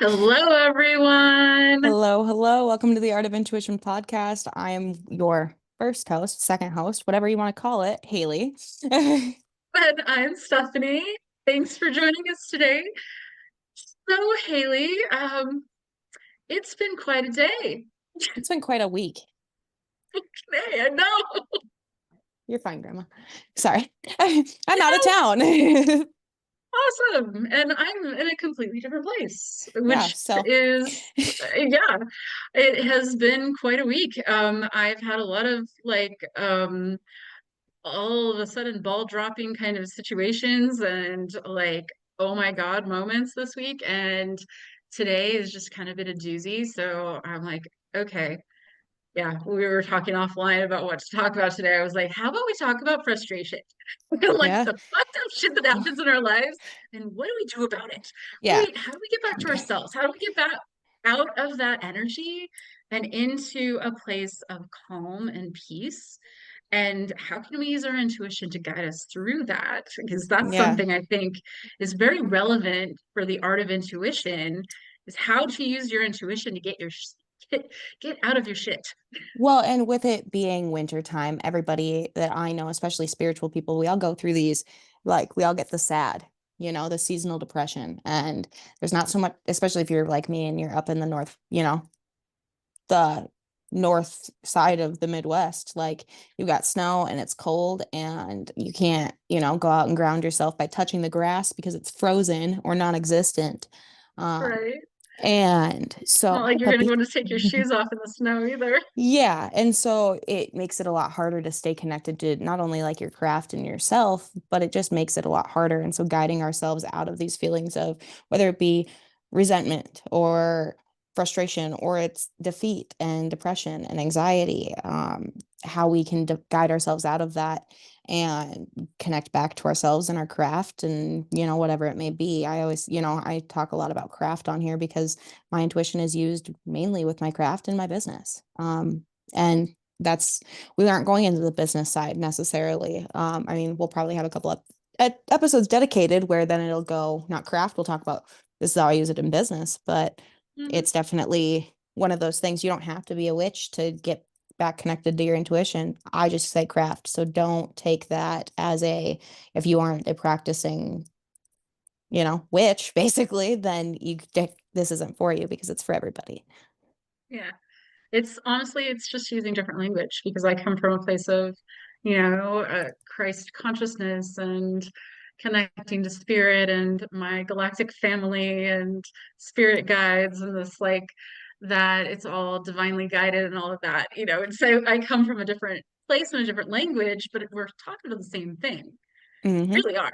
Hello, everyone. Hello, hello. Welcome to the Art of Intuition podcast. I am your first host, second host, whatever you want to call it, Haley. And I'm Stephanie. Thanks for joining us today. So, Haley, it's been quite a day. It's been quite a week. Today, I know. You're fine, Grandma. Sorry. I'm out of Yes, town. awesome. And I'm in a completely different place, Yeah, which so is, yeah, it has been quite a week. I've had a lot of all of a sudden ball dropping kind of situations and oh my God moments this week. And today is just kind of been a doozy. So I'm like, okay, yeah, we were talking offline about what to talk about today. I was like, how about we talk about frustration? Like yeah. the fucked up shit that happens in our lives and what do we do about it? Yeah. How do we get back to ourselves? How do we get back out of that energy and into a place of calm and peace? And how can we use our intuition to guide us through that? Because that's Yeah. something I think is very relevant for the art of intuition, is how to use your intuition to get, get out of your shit. Well, and with it being winter time, everybody that I know, especially spiritual people, we all go through these, like we all get the sad, the seasonal depression. And there's not so much, especially if you're like me and you're up in the north, the north side of the Midwest. Like you've got snow and it's cold and you can't, go out and ground yourself by touching the grass because it's frozen or non-existent. Um, Right? and so, Not like hi, you're gonna puppy. go to take your shoes off in the snow either. Yeah, and so it makes it a lot harder to stay connected to not only like your craft and yourself, but it just makes it a lot harder. And so guiding ourselves out of these feelings of whether it be resentment or frustration or it's defeat and depression and anxiety, how we can guide ourselves out of that and connect back to ourselves and our craft and whatever it may be. I always, I talk a lot about craft on here because my intuition is used mainly with my craft and my business. And that's, we aren't going into the business side necessarily. I mean, we'll probably have a couple of episodes dedicated where then it'll go, not craft, we'll talk about this is how I use it in business, but Mhm. it's definitely one of those things. You don't have to be a witch to get back connected to your intuition. I just say craft. So don't take that as if you aren't a practicing witch, basically, then this isn't for you because it's for everybody. Yeah. It's honestly, it's just using different language because I come from a place of, Christ consciousness and connecting to spirit and my galactic family and spirit guides and this that it's all divinely guided and all of that, And so I come from a different place and a different language, but we're talking about the same thing. Hmm. Really are.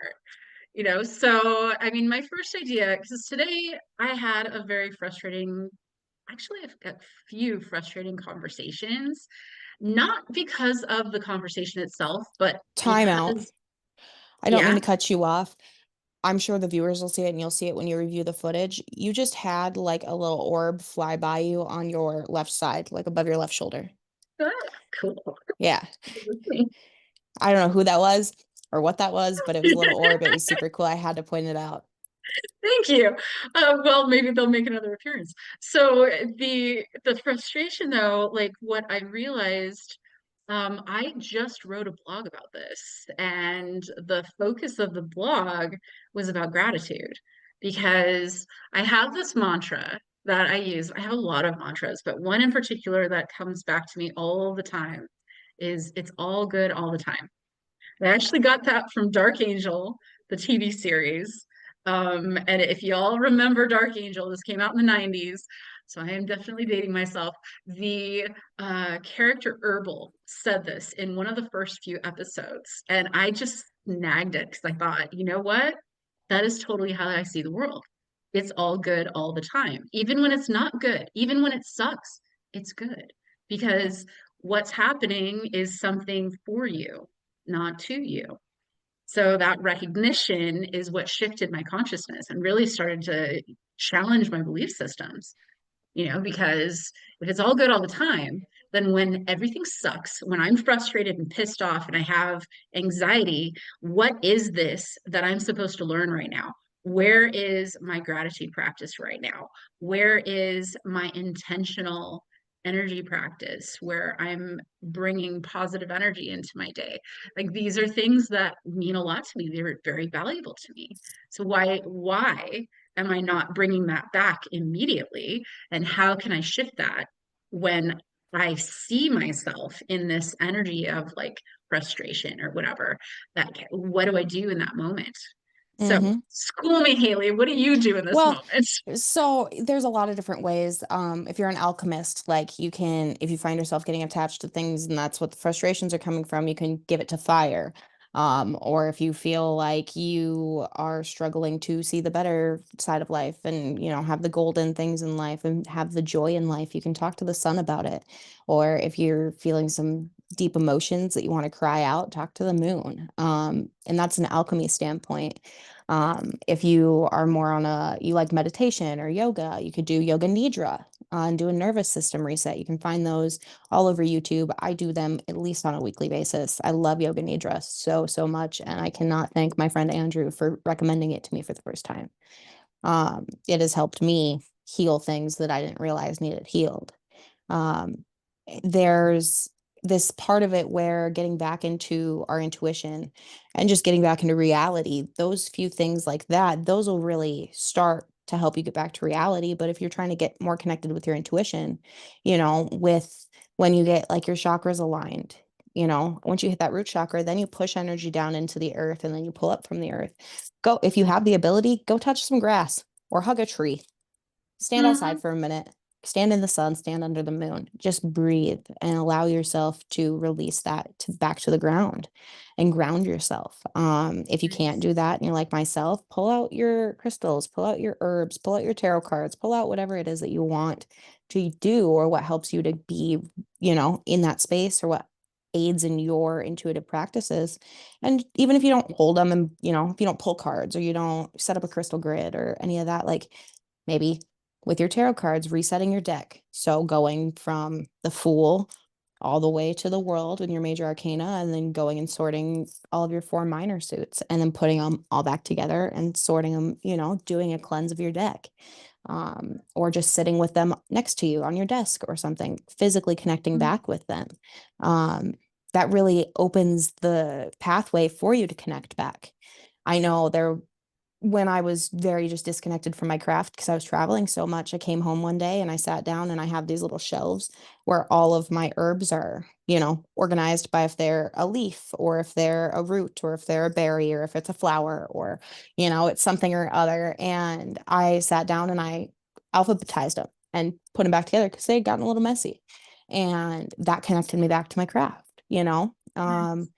So I mean, my first idea, because today I had a very frustrating, actually, I've got a few frustrating conversations, not because of the conversation itself, but Time out. because, I don't mean yeah, to cut you off. I'm sure the viewers will see it and you'll see it when you review the footage. You just had like a little orb fly by you on your left side, like above your left shoulder. ah, cool. Yeah. I don't know who that was or what that was, but it was a little orb. It was super cool. I had to point it out. Thank you. Well, maybe they'll make another appearance. So the frustration though, like what I realized, I just wrote a blog about this, and the focus of the blog was about gratitude because I have this mantra that I use. I have a lot of mantras, but one in particular that comes back to me all the time is it's all good all the time. I actually got that from Dark Angel, the TV series. And if y'all remember Dark Angel, this came out in the 90s, so I am definitely dating myself. The character Herbal said this in one of the first few episodes, and I just snagged it because I thought, you know what? That is totally how I see the world. It's all good all the time. Even when it's not good, even when it sucks, it's good because what's happening is something for you, not to you. So that recognition is what shifted my consciousness and really started to challenge my belief systems, because if it's all good all the time, then when everything sucks, when I'm frustrated and pissed off and I have anxiety, what is this that I'm supposed to learn right now? Where is my gratitude practice right now? Where is my intentional energy practice where I'm bringing positive energy into my day? Like these are things that mean a lot to me. They're very valuable to me. So why am I not bringing that back immediately? And how can I shift that when I see myself in this energy of like frustration or whatever? That what do I do in that moment? So Mm-hmm. school me, Hailey. What do you do in this Well, moment? so there's a lot of different ways. If you're an alchemist, like you can, if you find yourself getting attached to things and that's what the frustrations are coming from, you can give it to fire. Or if you feel like you are struggling to see the better side of life and, have the golden things in life and have the joy in life, you can talk to the sun about it. Or if you're feeling some deep emotions that you want to cry out, talk to the moon. And that's an alchemy standpoint. If you are more on you like meditation or yoga, you could do yoga nidra and do a nervous system reset. You can find those all over YouTube. I do them at least on a weekly basis. I love yoga nidra so, so much. And I cannot thank my friend Andrew for recommending it to me for the first time. It has helped me heal things that I didn't realize needed healed. Um, there's this part of it where getting back into our intuition and just getting back into reality, those few things like that, those will really start to help you get back to reality. But if you're trying to get more connected with your intuition, with when you get like your chakras aligned, once you hit that root chakra, then you push energy down into the earth and then you pull up from the earth. Go, if you have the ability, go touch some grass or hug a tree. Stand outside Mhm. for a minute, stand in the sun, stand under the moon, just breathe and allow yourself to release that back to the ground and ground yourself. If you can't Nice. do that and you're like myself, pull out your crystals, pull out your herbs, pull out your tarot cards, pull out whatever it is that you want to do or what helps you to be, in that space or what aids in your intuitive practices. And even if you don't hold them and, if you don't pull cards or you don't set up a crystal grid or any of that, like maybe with your tarot cards, resetting your deck. So going from the Fool all the way to the World in your major arcana, and then going and sorting all of your four minor suits, and then putting them all back together and sorting them, doing a cleanse of your deck. Or just sitting with them next to you on your desk or something, physically connecting Mhm. back with them. Um, that really opens the pathway for you to connect back. I know there when I was very just disconnected from my craft because I was traveling so much, I came home one day and I sat down and I have these little shelves where all of my herbs are, organized by if they're a leaf or if they're a root or if they're a berry or if it's a flower or, it's something or other. And I sat down and I alphabetized them and put them back together because they had gotten a little messy. And that connected me back to my craft. Nice.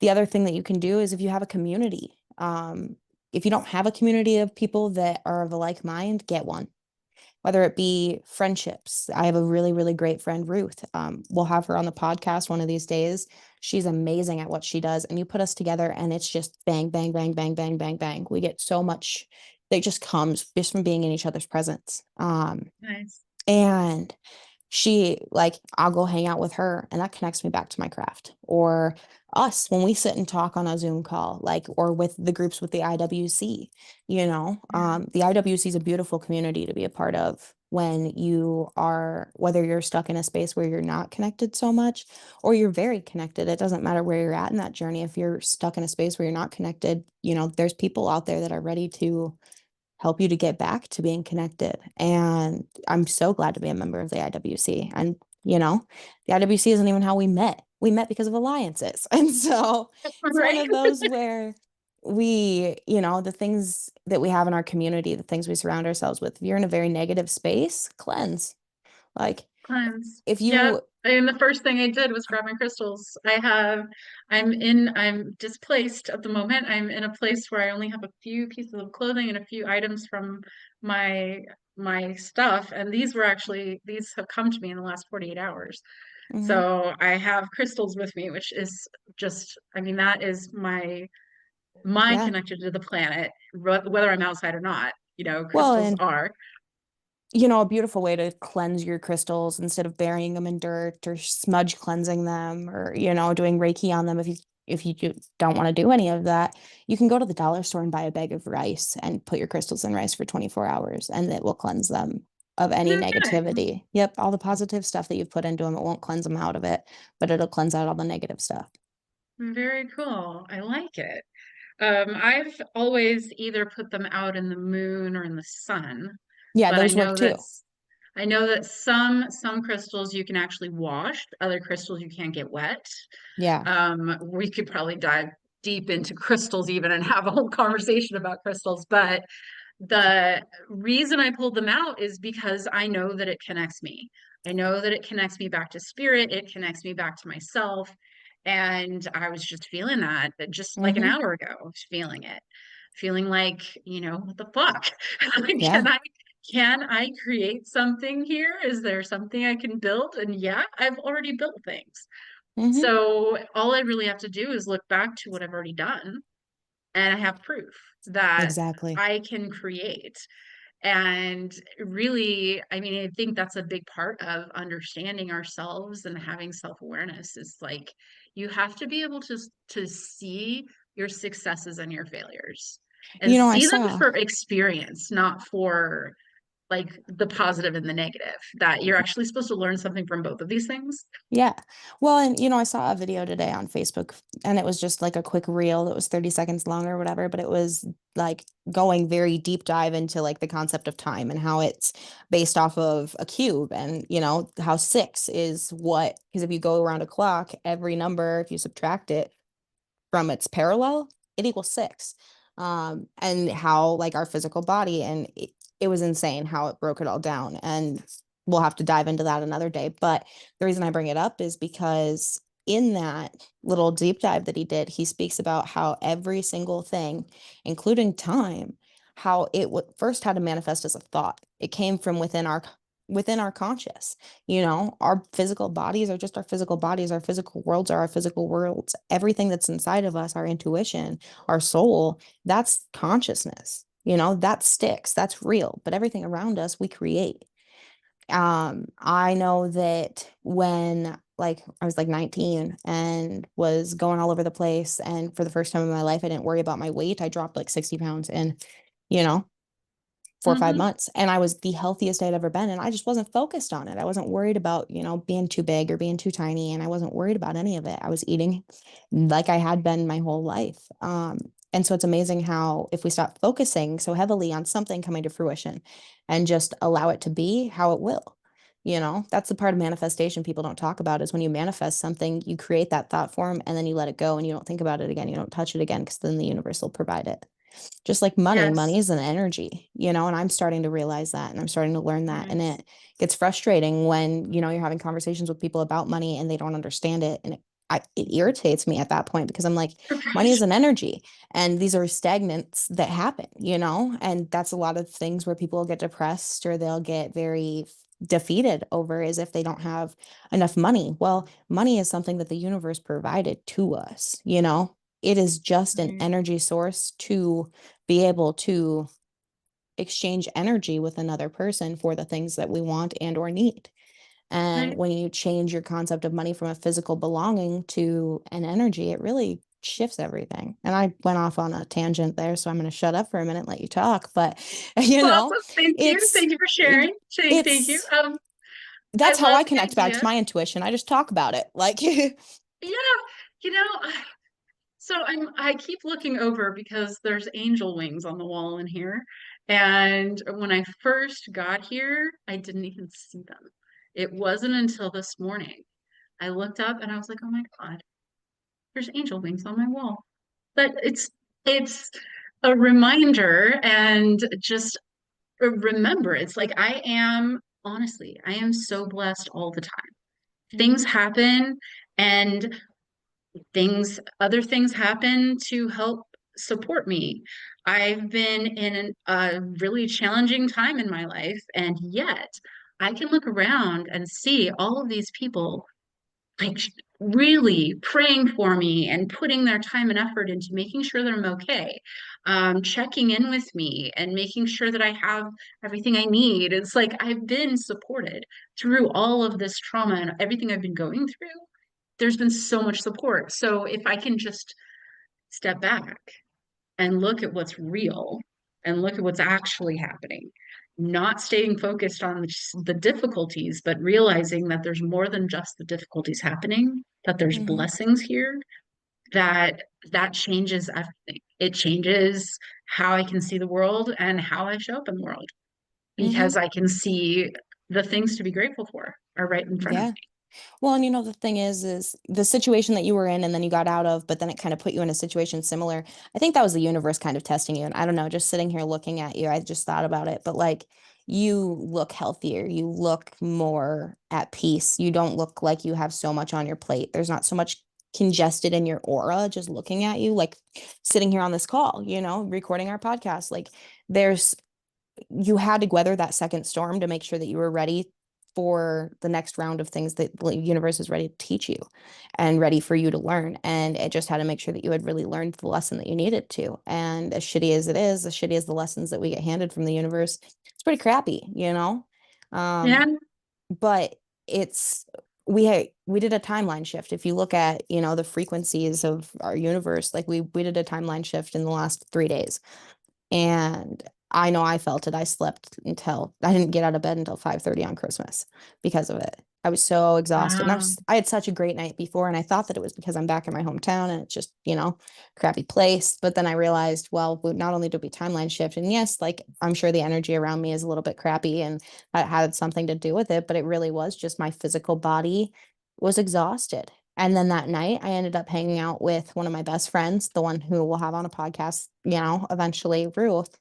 The other thing that you can do is if you have a community, if you don't have a community of people that are of a like mind, get one. Whether it be friendships. I have a really, really great friend, Ruth. We'll have her on the podcast one of these days. She's amazing at what she does. And you put us together and it's just bang, bang, bang, bang, bang, bang, bang. We get so much that just comes just from being in each other's presence. Nice. And she like I'll go hang out with her and that connects me back to my craft or us when we sit and talk on a Zoom call like or with the groups with the IWC Yeah. the IWC is a beautiful community to be a part of when you are whether you're stuck in a space where you're not connected so much or you're very connected. It doesn't matter where you're at in that journey. If you're stuck in a space where you're not connected, there's people out there that are ready to help you to get back to being connected. And I'm so glad to be a member of the IWC. And, the IWC isn't even how we met. We met because of alliances. And so it's one Right? of those where the things that we have in our community, the things we surround ourselves with, if you're in a very negative space, cleanse. Like Cleanse. if Yep. you, And the first thing I did was grab my crystals. I'm displaced at the moment. I'm in a place where I only have a few pieces of clothing and a few items from my my stuff. And these have come to me in the last 48 hours. mhm, So I have crystals with me, which is just, I mean, that is my yeah. connection to the planet, whether I'm outside or not, Well, crystals and are. a beautiful way to cleanse your crystals instead of burying them in dirt or smudge cleansing them or, doing Reiki on them. If you if you don't want to do any of that, you can go to the dollar store and buy a bag of rice and put your crystals in rice for 24 hours and it will cleanse them of any No kidding. negativity. Yep, all the positive stuff that you've put into them, it won't cleanse them out of it, but it'll cleanse out all the negative stuff. Very cool. I like it. I've always either put them out in the moon or in the sun, Yeah, but those work too. I know that some crystals you can actually wash, other crystals you can't get wet. Yeah. We could probably dive deep into crystals even and have a whole conversation about crystals, but the reason I pulled them out is because I know that it connects me. I know that it connects me back to spirit, it connects me back to myself. And I was just feeling that just like an Mm-hmm. hour ago, I was feeling it, feeling like, what the fuck? Yeah. Can I create something here? Is there something I can build? And yeah, I've already built things. Mm-hmm. So all I really have to do is look back to what I've already done, and I have proof that Exactly. I can create. And really, I mean, I think that's a big part of understanding ourselves and having self-awareness is like you have to be able to see your successes and your failures and I see them saw. for experience, not for like the positive and the negative, that you're actually supposed to learn something from both of these things. Yeah. Well, and I saw a video today on Facebook and it was just like a quick reel that was 30 seconds long or whatever, but it was like going very deep dive into like the concept of time and how it's based off of a cube and, how six is what, because if you go around a clock, every number, if you subtract it from its parallel, it equals six. And how like our physical body and it was insane how it broke it all down. And we'll have to dive into that another day. But the reason I bring it up is because in that little deep dive that he did, he speaks about how every single thing, including time, how it would first had to manifest as a thought. It came from within our conscious. Our physical bodies are just our physical bodies. Our physical worlds are our physical worlds. Everything that's inside of us, our intuition, our soul, that's consciousness. That sticks, that's real. But everything around us, we create. I know that when like I was like 19 and was going all over the place, and for the first time in my life, I didn't worry about my weight. I dropped like 60 pounds in, you know, 4 or 5 months, and I was the healthiest I'd ever been, and I just wasn't focused on it. I wasn't worried about, being too big or being too tiny, and I wasn't worried about any of it. I was eating like I had been my whole life. And so it's amazing how if we stop focusing so heavily on something coming to fruition and just allow it to be, how it will. That's the part of manifestation people don't talk about is when you manifest something, you create that thought form and then you let it go and you don't think about it again. You don't touch it again because then the universe will provide it. Just like money Yes. is an energy, and I'm starting to realize that and I'm starting to learn that. And Nice. it gets frustrating when, you're having conversations with people about money and they don't understand it. And it irritates me at that point because I'm like, money is Right. an energy and these are stagnants that happen, and that's a lot of things where people get depressed or they'll get very defeated over is if they don't have enough money. Well, money is something that the universe provided to us, it is just an Right. energy source to be able to exchange energy with another person for the things that we want and or need. And Right. when you change your concept of money from a physical belonging to an energy, it really shifts everything. And I went off on a tangent there, so I'm going to shut up for a minute and let you talk. But Awesome. Thank you. it's Thank you for sharing. Thank you. it's I that's how love I the connect back to idea. my intuition. I just talk about it. Like Yeah, you know, so I keep looking over because there's angel wings on the wall in here. And when I first got here, I didn't even see them. It wasn't until this morning I looked up and I was like, oh my God, there's angel wings on my wall. But it's a reminder and just remember, it's like I am honestly, I am so blessed all the time. Things happen and other things happen to help support me. I've been in a really challenging time in my life, and yet I can look around and see all of these people like really praying for me and putting their time and effort into making sure that I'm okay, checking in with me and making sure that I have everything I need. It's like I've been supported through all of this trauma and everything I've been going through. there's been so much support. So if I can just step back and look at what's real and look at what's actually happening, not staying focused on the difficulties, but realizing that there's more than just the difficulties happening, that there's Hmm. blessings here, that that changes everything. It changes how I can see the world and how I show up in the world Hmm. because I can see the things to be grateful for are right in front of Yeah. me. Well, and the thing is the situation that you were in and then you got out of, but then it kind of put you in a situation similar. I think that was the universe kind of testing you. And I don't know, just sitting here looking at you, I just thought about it. But like, you look healthier, you look more at peace. You don't look like you have so much on your plate. There's not so much congested in your aura just looking at you, like sitting here on this call, recording our podcast. Like, there's you had to weather that second storm to make sure that you were ready for the next round of things that the universe is ready to teach you and ready for you to learn. And it just had to make sure that you had really learned the lesson that you needed to. And as shitty as it is, as shitty as the lessons that we get handed from the universe, it's pretty crappy. Yeah. But it's we did a timeline shift. If you look at, the frequencies of our universe, like we did a timeline shift in the last 3 days. And I know I felt it. I slept until I didn't get out of bed until 5:30 on Christmas because of it. I was so exhausted. And Wow. I had such a great night before, and I thought that it was because I'm back in my hometown and it's just, crappy place. But then I realized, well, not only did we timeline shift, and yes, like I'm sure the energy around me is a little bit crappy and that had something to do with it, but it really was just my physical body was exhausted. And then that night, I ended up hanging out with one of my best friends, the one who we'll have on a podcast, eventually, Ruth.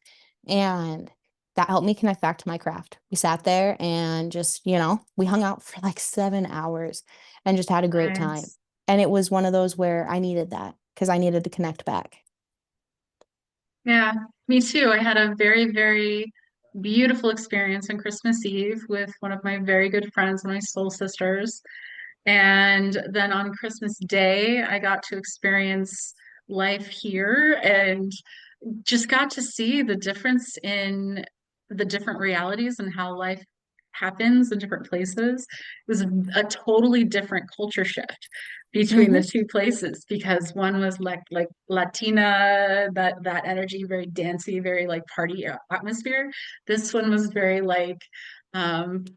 And that helped me connect back to my craft. We sat there and just, we hung out for like 7 hours and just had a great time. Nice. And it was one of those where I needed that because I needed to connect back. Yeah, me too. I had a very, very beautiful experience on Christmas Eve with one of my very good friends, my soul sisters. And then on Christmas Day, I got to experience life here and just got to see the difference in the different realities and how life happens in different places. It was a totally different culture shift between the Mm-hmm. two places because one was like Latina, that energy, very dancey, very like party atmosphere. This one was very like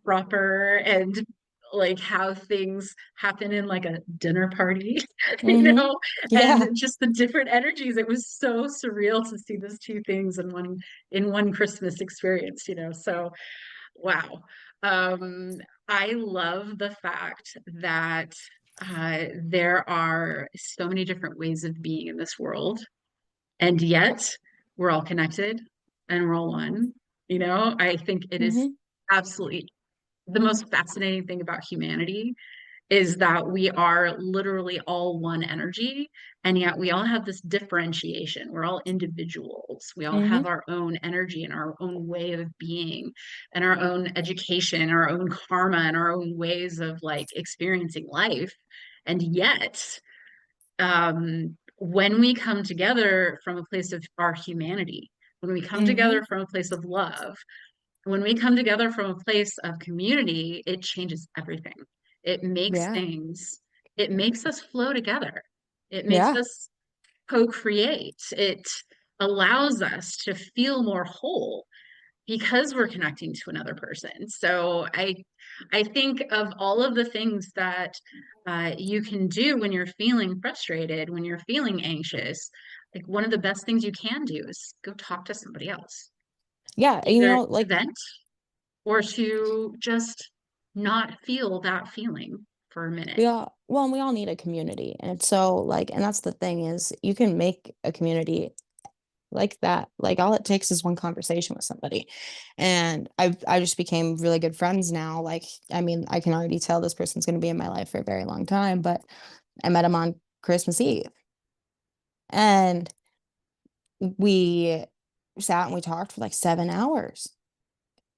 proper and like how things happen in like a dinner party, you Mm-hmm. know, and Yeah. just the different energies. It was so surreal to see those two things in one Christmas experience, So wow. Um, I love the fact that there are so many different ways of being in this world, and yet we're all connected and we're all one. I think it is Mm-hmm. absolutely the most fascinating thing about humanity is that we are literally all one energy, and yet we all have this differentiation. We're all individuals. We all have Mm-hmm. our own energy and our own way of being, and our own education, our own karma, and our own ways of like experiencing life. And yet, when we come together from a place of our humanity, when we come Mm-hmm. together from a place of love, when we come together from a place of community, it changes everything. It makes Yeah. things, it makes us flow together. It makes Yeah. us co-create. It allows us to feel more whole because we're connecting to another person. So I think of all of the things that you can do when you're feeling frustrated, when you're feeling anxious. Like one of the best things you can do is go talk to somebody else, Yeah. either to Like vent or to just not feel that feeling for a minute. and we all need a community. And it's so like, and that's the thing is you can make a community like that. Like all it takes is one conversation with somebody. And I just became really good friends now. Like, I mean, I can already tell this person's going to be in my life for a very long time, but I met him on Christmas Eve. And we sat and we talked for like 7 hours.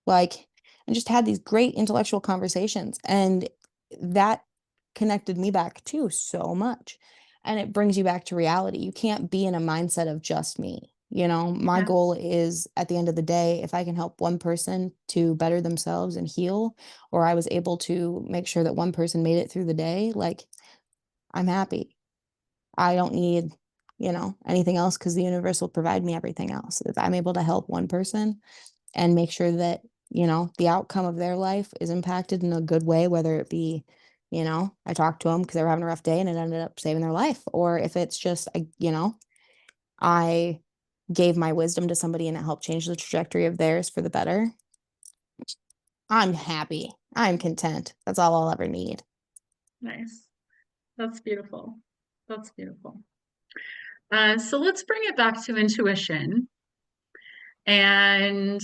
Like, and just had these great intellectual conversations. And that connected me back too so much. And it brings you back to reality. You can't be in a mindset of just me. My Yeah. goal is at the end of the day, if I can help one person to better themselves and heal, or I was able to make sure that one person made it through the day, like I'm happy. I don't need, anything else because the universe will provide me everything else. If I'm able to help one person and make sure that, the outcome of their life is impacted in a good way, whether it be, I talked to them because they were having a rough day and it ended up saving their life, or if it's just, I gave my wisdom to somebody and it helped change the trajectory of theirs for the better. I'm happy. I'm content. That's all I'll ever need. Nice. That's beautiful. That's beautiful. So let's bring it back to intuition and,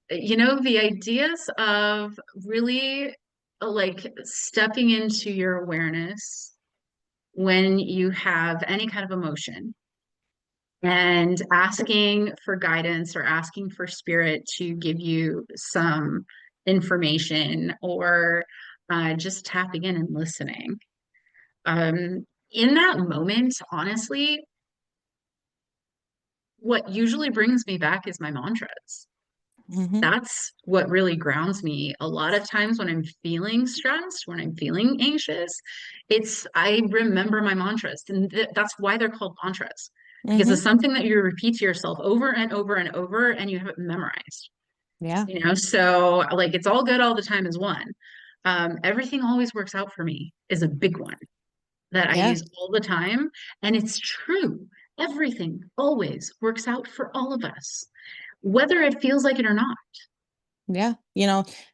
the ideas of really like stepping into your awareness when you have any kind of emotion and asking for guidance or asking for spirit to give you some information or just tapping in and listening. In that moment, honestly, what usually brings me back is my mantras. Hmm. That's what really grounds me. A lot of times when I'm feeling stressed, when I'm feeling anxious, I remember my mantras. And that's why they're called mantras, because it's Hmm. something that you repeat to yourself over and over and over, and you have it memorized. Yeah. So like it's all good all the time is one. Everything always works out for me is a big one that I Yeah. use all the time. And it's true. Everything always works out for all of us, whether it feels like it or not. Yeah.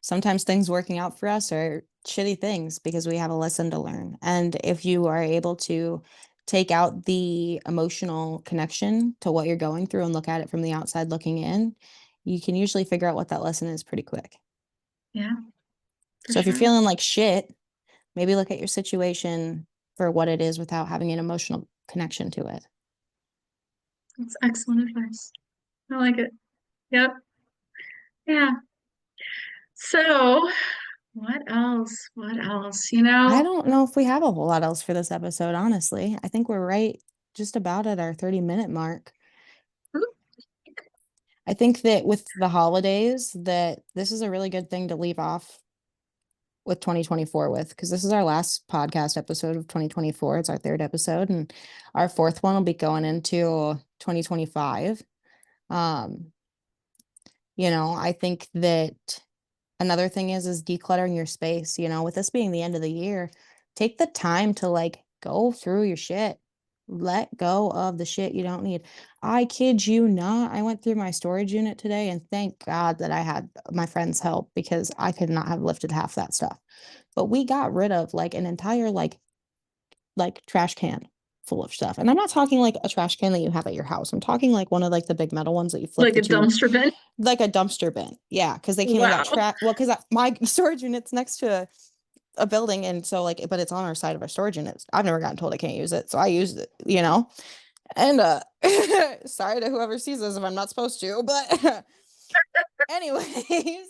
Sometimes things working out for us are shitty things because we have a lesson to learn. And if you are able to take out the emotional connection to what you're going through and look at it from the outside looking in, you can usually figure out what that lesson is pretty quick. Yeah, for So if you're sure. feeling like shit, maybe look at your situation for what it is without having an emotional connection to it. That's excellent advice. I like it. Yep. Yeah. So, what else? What else? I don't know if we have a whole lot else for this episode, honestly. I think we're right just about at our 30-minute mark. I think that with the holidays, that this is a really good thing to leave off with 2024 with, because this is our last podcast episode of 2024. It's our third episode, and our fourth one will be going into 2025. Um, I think that another thing is decluttering your space, with this being the end of the year, take the time to like go through your shit. Let go of the shit you don't need. I kid you not. I went through my storage unit today and thank God that I had my friend's help because I could not have lifted half that stuff. But we got rid of like an entire like trash can full of stuff. And I'm not talking like a trash can that you have at your house. I'm talking like one of like the big metal ones that you flip Like the a two, dumpster bin? like a dumpster bin. Yeah, because they came and got Wow. trash. Well, because my storage unit's next to a building, and so like, but it's on our side of our storage unit. I've never gotten told I can't use it, so I used it. And sorry to whoever sees this if I'm not supposed to, but anyways,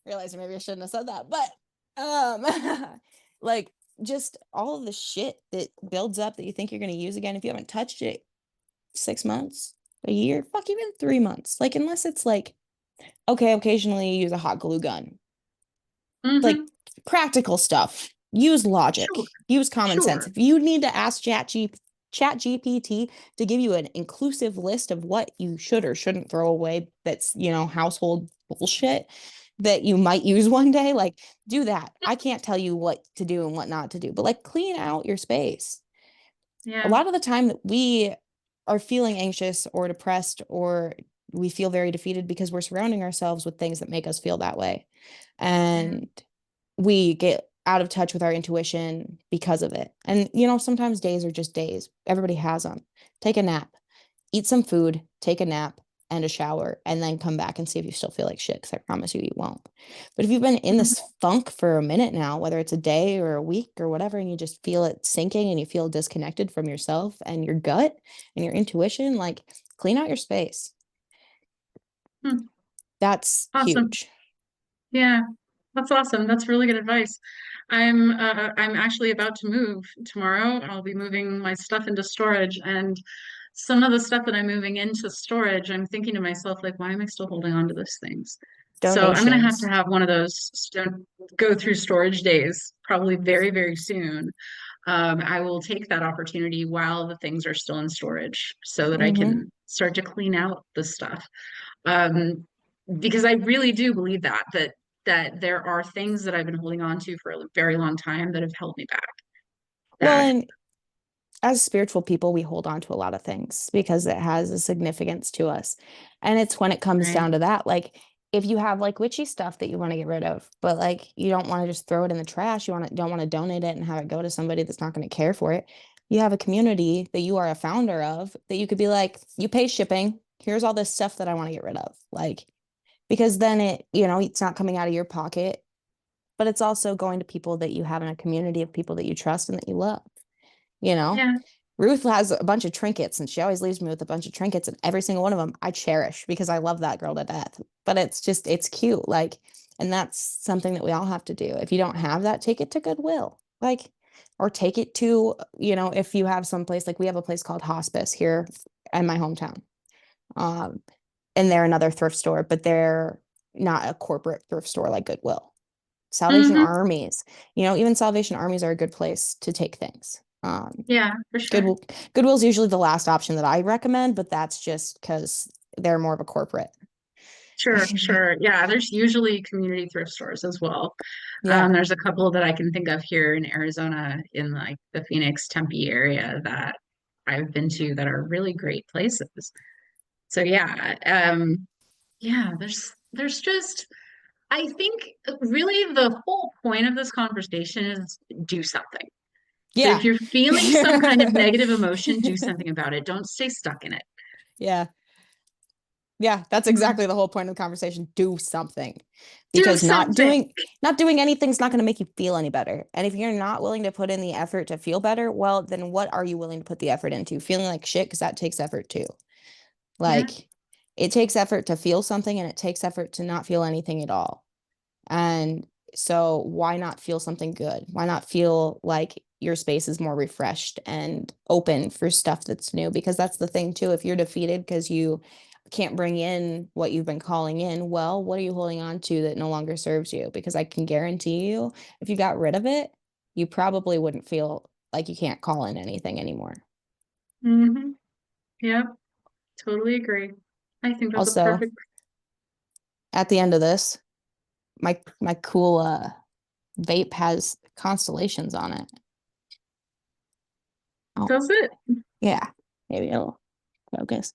realizing maybe I shouldn't have said that, but like just all of the shit that builds up that you think you're going to use again if you haven't touched it 6 months, a year, fuck, even 3 months. Like unless it's like okay, occasionally you use a hot glue gun. Like Mm-hmm. practical stuff. Use Sure. logic. Use common sense. Sure. If you need to ask Chat GPT to give you an inclusive list of what you should or shouldn't throw away that's, household bullshit that you might use one day, like do that. I can't tell you what to do and what not to do, but like clean out your space. A Yeah. lot of the time that we are feeling anxious or depressed or we feel very defeated because we're surrounding ourselves with things that make us feel that way. Yeah. And we get out of touch with our intuition because of it. And, sometimes days are just days. Everybody has them. Take a nap, eat some food, take a nap and a shower, and then come back and see if you still feel like shit. Because I promise you, you won't. But if you've been in Mhm. this funk for a minute now, whether it's a day or a week or whatever, and you just feel it sinking and you feel disconnected from yourself and your gut and your intuition, like clean out your space. Hmm. That's Awesome. huge. Yeah. That's awesome. That's really good advice. I'm actually about to move tomorrow. I'll be moving my stuff into storage, and some of the stuff that I'm moving into storage, I'm thinking to myself, like, why am I still holding on to these things? So I'm gonna have to Donations. have one of those go through storage days probably very, very soon. I will take that opportunity while the things are still in storage so that I Mm-hmm. can start to clean out the stuff. Um, because I really do believe that there are things that I've been holding on to for a very long time that have held me back. Well, That and as spiritual people, we hold on to a lot of things because it has a significance to us. And it's when it comes right? down to that, like if you have like witchy stuff that you want to get rid of, but like you don't want to just throw it in the trash, don't want to donate it and have it go to somebody that's not going to care for it. You have a community that you are a founder of that you could be like, you pay shipping. Here's all this stuff that I want to get rid of. Like, because then it's not coming out of your pocket, but it's also going to people that you have in a community of people that you trust and that you love, you know? Yeah, Ruth has a bunch of trinkets and she always leaves me with a bunch of trinkets and every single one of them I cherish because I love that girl to death. But it's cute. Like, and that's something that we all have to do. If you don't have that, take it to Goodwill. Like, or take it to, if you have some place, like we have a place called Hospice here in my hometown. Um, and they're another thrift store, but they're not a corporate thrift store like Goodwill. Salvation hmm, Armies, even Salvation Armies are a good place to take things. yeah, for sure. Goodwill, Goodwill's usually the last option that I recommend, but that's just because they're more of a corporate. Sure, sure. Yeah, there's usually community thrift stores as well. Yeah. There's a couple that I can think of here in Arizona in like the Phoenix, Tempe area that I've been to that are really great places. So yeah, yeah, there's just I think really the whole point of this conversation is do something. So if Yeah. you're feeling some kind of negative emotion, do something about it. Don't stay stuck in it. Yeah. Yeah, that's Mhm. exactly the whole point of the conversation. Do something. Do Because something. not doing anything's not going to make you feel any better. And if you're not willing to put in the effort to feel better, well, then what are you willing to put the effort into? Feeling like shit because that takes effort too. Yeah. Like it takes effort to feel something and it takes effort to not feel anything at all. And so why not feel something good? Why not feel like your space is more refreshed and open for stuff that's new? Because that's the thing too. If you're defeated because you can't bring in what you've been calling in, well, what are you holding on to that no longer serves you? Because I can guarantee you, if you got rid of it, you probably wouldn't feel like you can't call in anything anymore. Hmm. Yeah, totally agree. I think that's a Also, perfect. at the end of this, my cool vape has constellations on it. Oh, Does it? yeah. Maybe it'll focus.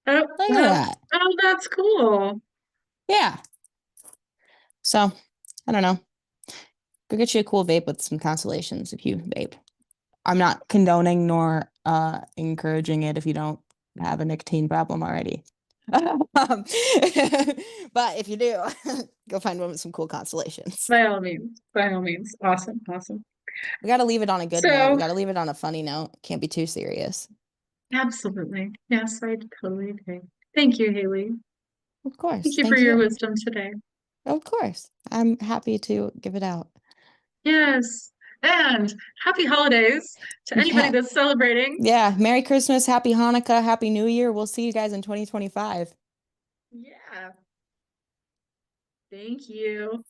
Oh, Look at well, that. oh, that's cool. Yeah. So I don't know. Go get you a cool vape with some constellations if you vape. I'm not condoning nor encouraging it if you don't have a nicotine problem already. But if you do, go find one with some cool constellations. By all means. By all means. Awesome. Awesome. We got to leave it on a good note. We So, got to leave it on a funny note. Can't be too serious. absolutely. Yes, I totally agree. Thank you, Haley. Of Thank course. you for Thank your you. wisdom today. Of course. I'm happy to give it out. Yes. And happy holidays to anybody Yeah. that's celebrating. Yeah. Merry Christmas. Happy Hanukkah. Happy New Year. We'll see you guys in 2025. Yeah. Thank you.